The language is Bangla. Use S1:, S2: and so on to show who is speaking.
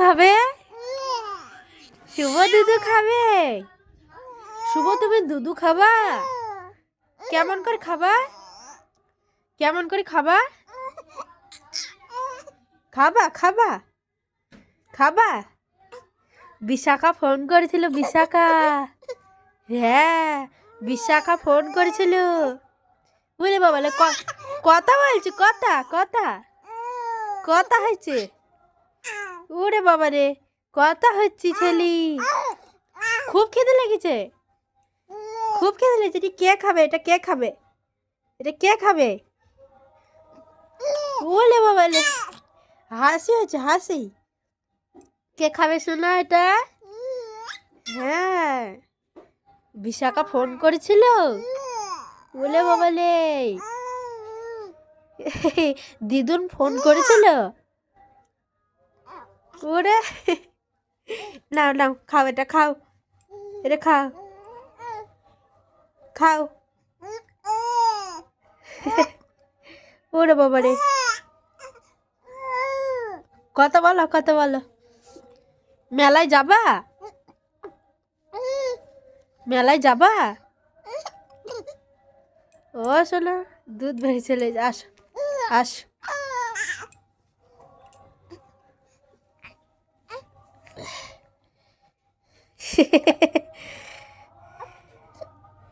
S1: খাবে? শুভ দুধু খাবে? শুভ তুমি দুধু খাবা? কেমন করে খাবা? কেমন করে খাবা? খাবা খাবা খাবা? বিশাখা ফোন করেছিল। বিশাখা, হ্যাঁ বিশাখা ফোন করেছিল। বুঝলে বাবা, কথা বলছি, কথা কথা কথা হয়েছে। ওরে বাবা রে, কথা হচ্ছে ছেলি। খুব খেতে লেগেছে, খুব খেতে লেগেছে। এটা কে খাবে? এটা কে খাবে? এটা কে খাবে? ওলে বাবা রে, হাসি হচ্ছে হাসি। কে খাবে শোনা এটা? হ্যাঁ বিশাখা ফোন করেছিল। বলে বাবা লে, দিদুন ফোন করেছিল। ওরে নাও নাও, খাও এটা, খাও এটা, খাও খাও। ওরে বাবা রে, কথা বলো কথা বলো। মেলায় যাবা? মেলায় যাবা? ও শোনা, দুধ ভেঙে চলে আসো আসো।